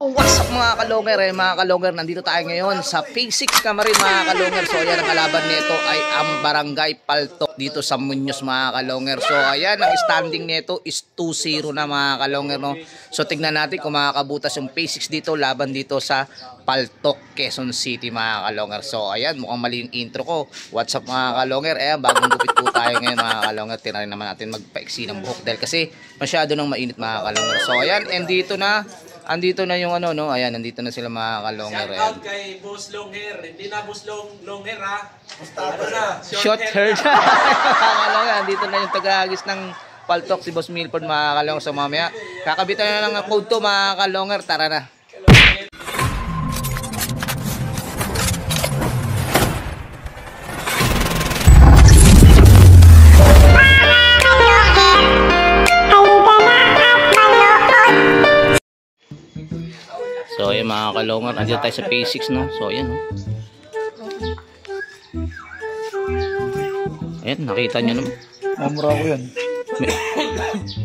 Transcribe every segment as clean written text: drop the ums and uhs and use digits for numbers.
What's up mga kalonger? Mga kalonger, nandito tayo ngayon sa Phase 6 Camarin mga kalonger. So ayan, ang kalaban nito ay ang Barangay Paltok dito sa Muñoz mga kalonger. So ayan, ang standing nito is 2-0 na mga kalonger, no? So tignan natin kung makakabutas yung Phase 6 dito laban dito sa Paltok, Quezon City mga kalonger. So ayan, mukhang mali yung intro ko. What's up mga kalonger? Ayan, bagong gupit po tayo ngayon mga kalonger. Tinarin naman natin magpaiksi ng buhok dahil kasi masyado nang mainit mga kalonger. So ayan, and andito na yung ano, no? Ayan, nandito na sila mga kalonger. Shout out kay Boss Long Hair. Hindi na Boss Long Hair ha. Ano na? Short hair. Mga kalonger, andito na yung tagahagis ng Paltok si Boss Milford mga kalonger. So mamaya, kakabitan na lang ang code to mga kalonger. Tara na. So ayan mga kalongar, andito tayo sa Phase 6, no? So ayan, no? Ayan, nakita nyo naman. Mamura ko yan.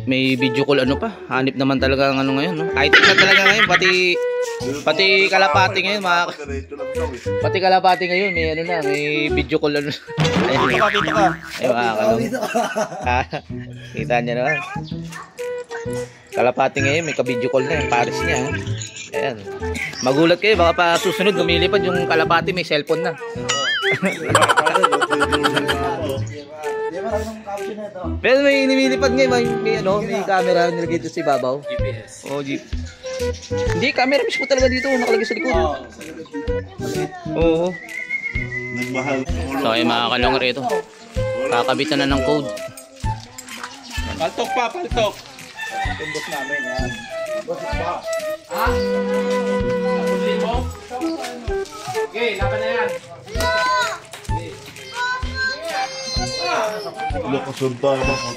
May video call ano pa. Hanip naman talaga ang ano ngayon, no? High-tech na talaga ngayon, pati kalapati ngayon, pati kalapati ngayon, may ano na, may video call ano. Ayan, ay mga kalongar. Kita nyo naman. Kalapati ngayon, may ka-video call na yung Paris niya. Ayan. Magulat kayo, baka pa susunod lumilipad yung kalapati, may cellphone na. Pero may lumilipad ngayon, may camera nilagay dito sa ibabaw. GPS. Oh, hindi, camera mismo talaga dito, nakalagay sa likod. Oo. So ay mga kalongar, ito kakabitan na ng code. Paltok pa, paltok. Tumbok namin yan. Boses pa. Ha? Okay, laban na yan. Lakasunta naman ako.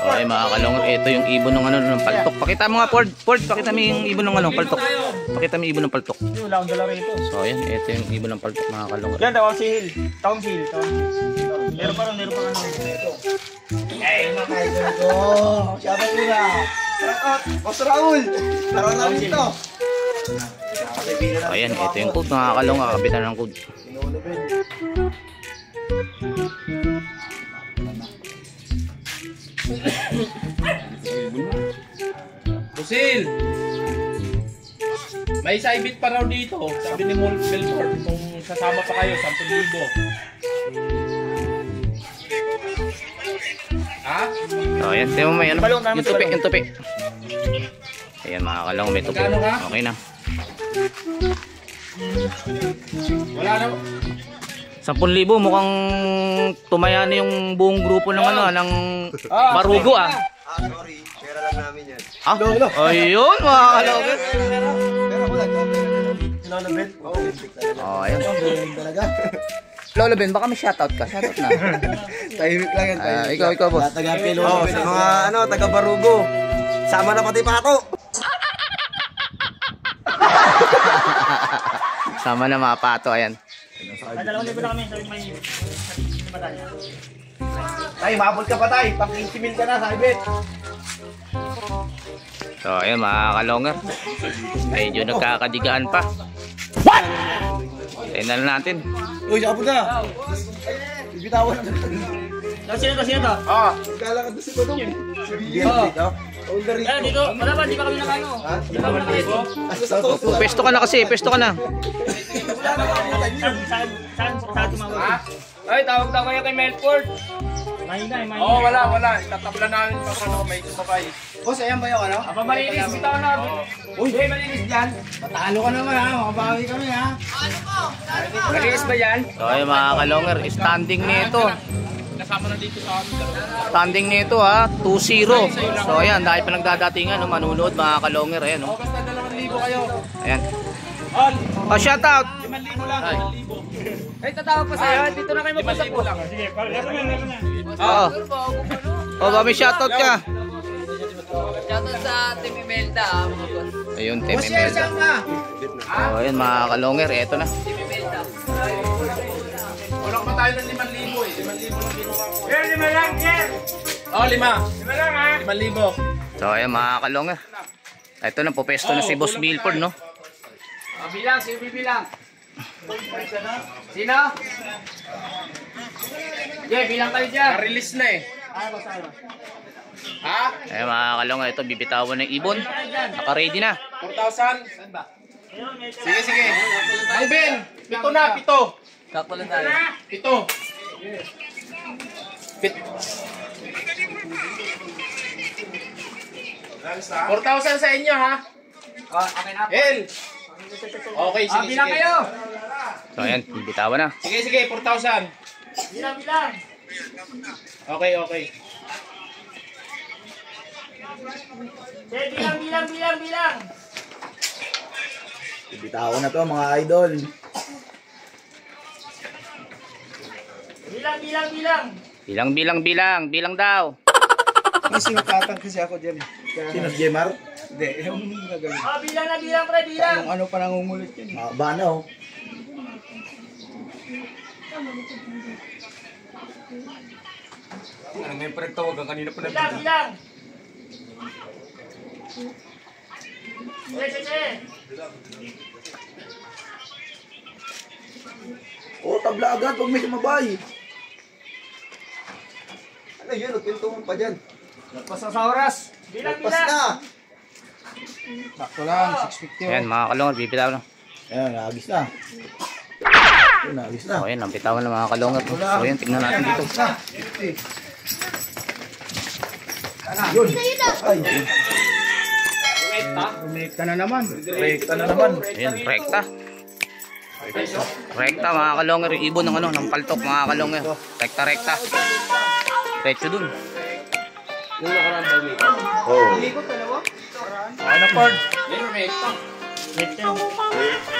So ay mga kalongar, ito yung ibon ng ano ng Paltok. Pakita mo nga, Ford, pakita mo yung ibon ng ano, Paltok. Pakita mo yung ibon ng Paltok. Wala akong dala rito. So ayan, ito yung ibon ng Paltok mga kalongar. Yan, tawag si Hill. Tawag si Hill. Meron pa ano dito. Ay, makailan ko. Siyapa ko na. Boss Raul. Tara na dito. So ayan, ito yung code mga kalongar, kapitan ng code. Busil! May saibit pa raw dito. Sabi ni Milford, kung sasama pa kayo, 10,000. Ha? So ayan, tingnan mo may ano, yung tupi. Ayan mga kalongar, may tupi. Okay na. Wala na. 10,000 mukhang tumaya na yung buong grupo ng ano, ng Barugo ah. Sorry. Pera lang namin yan. Ah, ayun mga kalongar. Pero wala. Lolo Ben? Oh, ayun. Talaga? Lolo Ben, baka may shoutout ka. Shoutout na. Tahimik lang yan. Ikaw boss. Taga-Pilo. Sa mga taga-Barugo. Sama na pati Pato. Sama na mga pato, ayan. Dalawang libo na kami. Tay, mabot ka pa tay. Pang 15 mil ka na, saibit. So, ayan mga kalongar. Medyo nagkakadigaan pa. What? Tingnan natin. Uy, abot na. Bibitawan na. Sino to? Ah, Maglalakad na si Badong. Dito? Dito, wala ba? Di ba kami nakano? Di ba kami nakano? Pesto ka na kasi, pesto ka na. Saan tumawag? ay, tawag daw kayo kay Milford. Mahina. Oo, wala. Tatabla namin pa ano, may tumabay. Boss, ayan ba yung ano? Aba, malinis. Bitaw na. Uy, malinis dyan. Patalo ka naman ha, makabawi kami ha. Malinis ba yan? So, ayan mga kalongar, standing nito. Kasama na dito sa amin. Standing nito ha, 2-0. So, ayan, dahil pa nagdadatingan, manunood mga kalongar. Ayan, O, basta 2,000 kayo. ayan. On. Oh, shoutout! 5,000 lang. Ay. 5,000. Ay, tatawag pa sa'yo. Dito na kayo magpasok. 5,000 lang. Oo. Oh, ba may shoutout ka? Shoutout sa Team Imelda, mga boss. Ayun, Team Imelda. Oh, ayan mga kalongar, eto na. Team Imelda. Walang pa tayo ng 5,000 eh. 5,000 lang kinuha ko. 5 lang, Jer! Oh, 5. 5 lang ha? 5,000. So ayan mga kalongar, Ito na po, pesto na si Boss Milford, no? Bilang, sino bibilang? Sino? Yeah, bilang kayo dyan. Na-release na eh. Ha? Eh mga kalonga, ito bibitawan ng ibon. Naka-ready na. 4,000? Sige, sige. Alvin, 7 na, 7. Sakto lang tayo. 7. 4,000 sa inyo ha? Okay na. El! Okay, sige, Bilang sige. kayo. So ayan, bibitawan na. Sige, sige, 4,000. Bilang. Okay, okay. Bilang. Bitawan na to mga idol. Bilang daw. May sinukatan kasi ako dyan. Sino, Jemar? Hindi, yung nagaling. Bilang, pre, bilang. Anong ano pa nangungulit yan? Ba na oh. Ano may pagtawagan kanina pa na. Bilang. O, tabla agad pag may sumabay. Ano yun? Nagpintungan pa dyan. Nagpas sa oras. Nagpas na. Sakto lang, 650. Ayan mga kalonga, bibitawan na. Ayan, naagis na. Ayan, naagis na. So ayan, ang bitawan na mga kalonga. So ayan, tignan natin dito. Yun. Ay, Umekta na naman. rekta na naman. Ayan, rekta. Rekta mga kalonga, ibon ng ng paltok mga kalonga. Rekta. Diretso dun. Oh. Ano, Ford?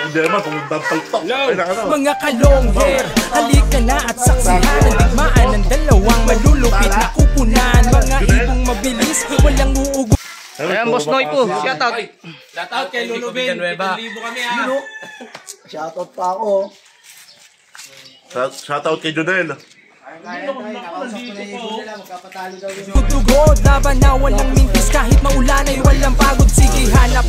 Hindi naman, pumunta ang paltok. Ay, nakano. Mga kalongher, halika na at saksihan ang digmaan ng dalawang malulupit na kupunan. Mga ibong mabilis, walang uugo. Ayan, Boss Noy po, shoutout. Shoutout kay Lulubin. 7,000 kami ha. Shoutout pa ako. Shoutout kay Junel. Tugtugod, laban na walang mintis. Kahit maulan ay walang pagod. Sige, hanap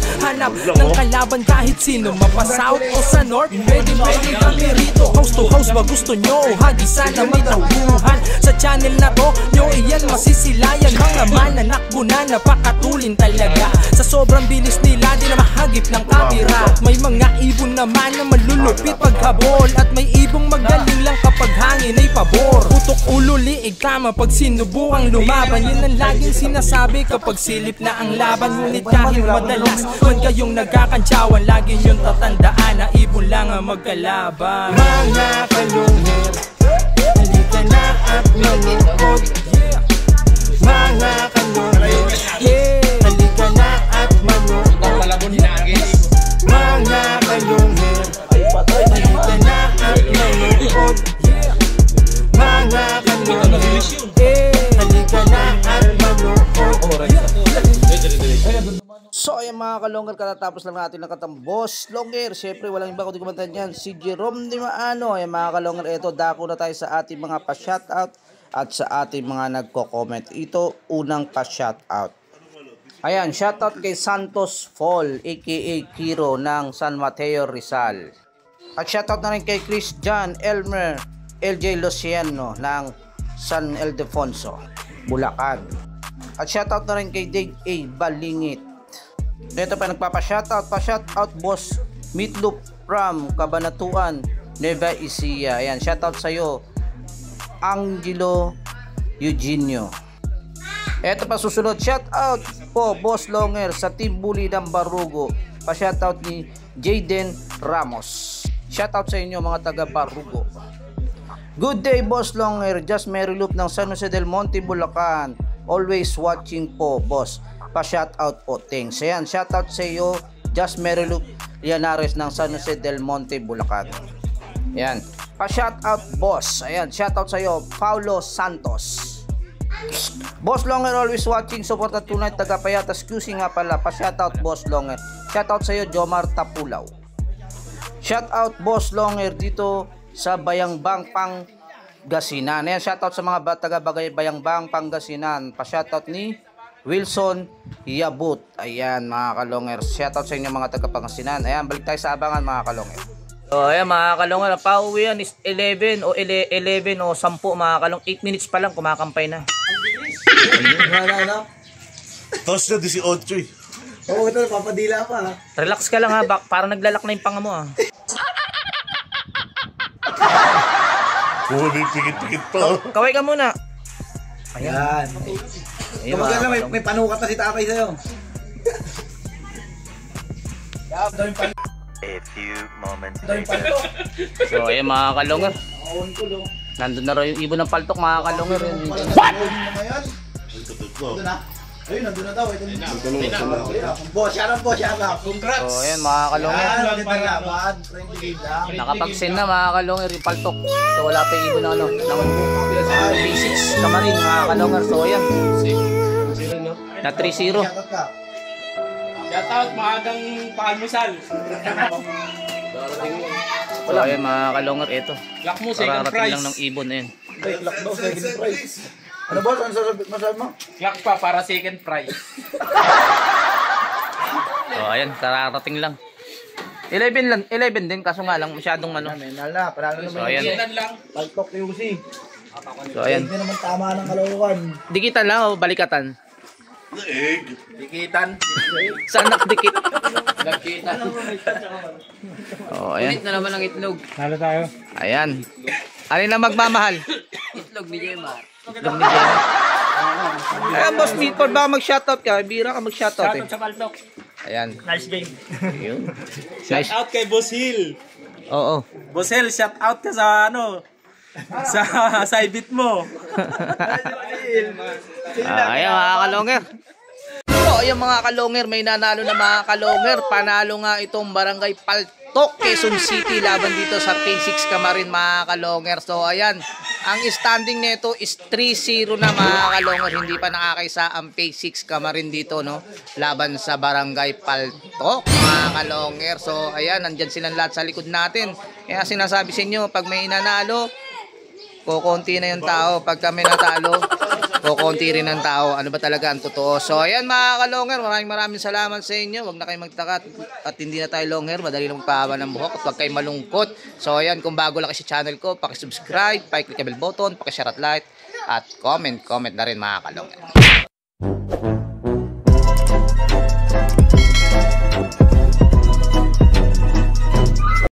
ng kalaban kahit sino. Mapa-south o sa north, pwede kami rito. House to house ba gusto nyo? Hagisan na may tauhan. Sa channel na to, nyo iyan masisilayan. Mga mananakbo na napakatulin talaga. Sa sobrang bilis nila, di na mahagip ng kamera. May mga ibon naman na malulupit paghabol. At may ibong magaling lang kapag hangin ay pabor. Putok ulo, liig, tama pag sinubuang lumaban. Yan ang laging sinasabi kapag silip na ang laban. Ngunit kahit madalas man kayong nagkakantsawan, lagi nyong tatandaan na ibon lang ang magkalaban. Mga kalungher, halika na at manood. Mga kalungher, halika na at manood. Palabon hinagis. Mga kalungher, halika na at manood. Mga kalungher, halika na at manood. So ayan mga kalongger, katatapos lang natin ng katang Boss Longer. Siyempre walang iba kundi kumantan yan, si Jerome Di Maano. Ayan mga kalongger, ito dako na tayo sa ating mga pa-shoutout at sa ating mga nagko-comment. Ito unang pa-shoutout. Ayan, shoutout kay Santos Fall aka Kiro ng San Mateo Rizal. At shoutout na rin kay Chris John Elmer LJ Luciano ng San Ildefonso, Bulacan. At shoutout na rin kay Dave A. Balingit. Dito pa nagpapa-shoutout, pa-shoutout Boss Meatloaf from Cabanatuan, Nueva Ecija. Ayan, shoutout sa'yo, Angelo Eugenio. Ito pa susunod, shoutout po Boss Longer sa Team Bully ng Barugo. Pa-shoutout ni Jaden Ramos. Shoutout sa inyo mga taga Barugo. Good day Boss Longer, just Mary Loop ng San Jose del Monte, Bulacan. Always watching po boss. Pa-shoutout po, thanks. Ayan, shoutout sa iyo, just Mary Loop Llanares ng San Jose del Monte, Bulacan. Ayan, pa-shoutout boss. Ayan, shoutout sa iyo, Paulo Santos. Boss Longer, always watching, support at tunay, taga Payatas QC nga pala. Pa-shoutout Boss Longer. Shoutout sa iyo, Jomar Tapulaw. Shoutout Boss Longer dito sa Bayangbang, Pangasinan. Ayan, shoutout sa mga taga Bayangbang, Pangasinan. Pa-shoutout ni Wilson Yabut. Ayan mga kalonger. Shoutout sa inyo mga taga-Pangasinan. Ayan, balik tayo sa abangan mga kalonger. So ayan mga kalonger, pauwi yan is 11 o 11 o 10 mga kalong. 8 minutes pa lang kumakampay na. Ano? Tapos na 18 eh. Oo, ito, papadila pa. Relax ka lang ha, parang naglalak na yung panga mo ha. May pikit-pikit pa. Kaway ka muna. Ayan. Ayun, Kapag mga may, kalong. may panukat na si tatay sa'yo. A few moments Ito yung later. palto. So ayan mga kalongger. Aon ko, lo. Nandun na rin yung ibon ng paltok mga kalongger. What? Ngayon? Ito na. Ayun, nandun na daw. Ito na. Boss, shout out po, shout out. Congrats! So ayan mga kalongger. Yan, magandang laban. Friendly game lang. Nakapagsin na mga kalongger yung paltok. So wala pa yung ibon ng ng basics kamarin mga kalongger. So ayan. Na 3-0. Shout out ka. Shoutout, maagang paalmusal. So ayan mga kalongger. Ito. Lock mo, second Kararating prize. lang ng ibon na yan. Ay, lock daw, second prize. Ano boss, ano masabi mo? Lock pa para second prize. So ayan. Kararating lang. 11 lang. 11 din. Kaso nga lang masyadong ano. Menal na, parang So naman. ayan. Yan lang. Paltok yung UC. So ayan. Hindi naman tama ng kalokohan. Dikitan lang o balikatan? Egg. Dikitan. Saan nakdikit? Dikitan. Oh, ayan. Ulit na naman ang itlog. Ayan. Alin na magmamahal? Itlog ni Jemar. Itlog ni Jenny. Ayan, Boss Milford, baka mag-shoutout ka. Bira ka mag-shoutout eh. Sa paltok. Ayan. Nice game. Yun. Shout out kay Boss Hill. Oo. Boss Hill, shout out ka sa ano? Sa ibit mo. Ayan mga kalonger. So ayan mga kalonger, may nanalo na mga kalonger. Panalo nga itong Barangay Paltok, Quezon City laban dito sa P6 Kamarin mga kalonger. So ayan, ang standing nito is 3-0 na mga kalonger. Hindi pa nakakaisa ang P6 Kamarin dito no, laban sa Barangay Paltok mga kalonger. So ayan, nandyan silang lahat sa likod natin. Kaya sinasabi sa inyo, pag may nanalo, kukunti na yung tao. Pag kami natalo, kukunti rin ang tao. Ano ba talaga ang totoo? So ayan mga ka-longhair, maraming salamat sa inyo. Huwag na kayong magtaka at hindi na tayo longhair. Madali lang pahaba ng buhok at huwag kayong malungkot. So ayan, kung bago lang kayo sa channel ko, pakisubscribe, pakiclick ang bell button, pakishare at like, at comment na rin mga ka-longhair.